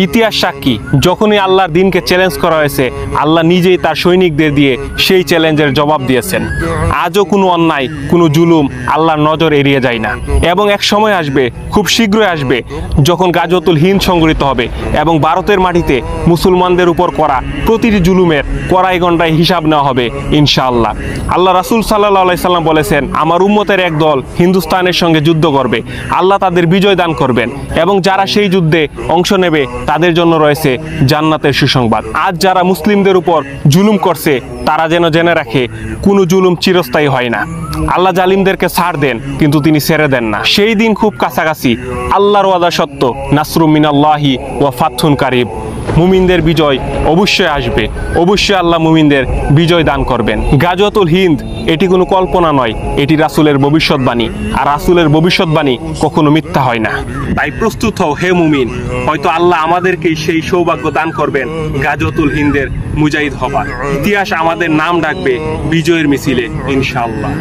ইতিহাস সাক্ষী, যখনই আল্লাহর দিনকে চ্যালেঞ্জ করা হয়েছে, আল্লাহ নিজেই তার সৈনিকদের দিয়ে সেই চ্যালেঞ্জের জবাব দিয়েছেন। আজও কোনো অন্যায়, কোনো জুলুম আল্লাহর নজর এড়িয়ে যায় না। এবং এক সময় আসবে, খুব শীঘ্রই আসবে, যখন গাজওয়াতুল হিন্দ সংঘটিত হবে এবং ভারতের মাটিতে মুসলমানদের উপর করা প্রতিটি জুলুমের কড়াই গণ্ডায় হিসাব নেওয়া হবে ইনশাআল্লাহ। আল্লাহ রাসূল সাল্লাল্লাহু আলাইহি সাল্লাম বলেছেন, আমার উম্মতের এক দল হিন্দুস্তানের সঙ্গে যুদ্ধ করবে, আল্লাহ তাদের বিজয় দান করবেন এবং যারা সেই যুদ্ধে অংশ নেবে তাদের জন্য রয়েছে জান্নাতের সুসংবাদ। আজ যারা মুসলিমদের উপর জুলুম করছে তারা যেন জেনে রাখে, কোনো জুলুম চিরস্থায়ী হয় না। আল্লাহ জালিমদেরকে ছাড় দেন, কিন্তু তিনি ছেড়ে দেন না। সেই দিন খুব কাছাকাছি, আল্লাহর ওয়াদা সত্য, নাসরুম মিনাল্লাহি ওয়া ফাতহুন কারিব। মুমিনদের বিজয় অবশ্যই আসবে, অবশ্যই আল্লাহ মুমিনদের বিজয় দান করবেন। গাজওয়াতুল হিন্দ এটি কোনো কল্পনা নয়, এটি রাসূলের ভবিষ্যৎবাণী, আর রাসূলের ভবিষ্যৎবাণী কখনো মিথ্যা হয় না। তাই প্রস্তুত হও হে মুমিন, হয়তো আল্লাহ আমাদেরকেই সেই সৌভাগ্য দান করবেন গাজওয়াতুল হিন্দের মুজাহিদ হবার। ইতিহাস আমাদের নাম ডাকবে বিজয়ের মিছিলে ইনশাআল্লাহ।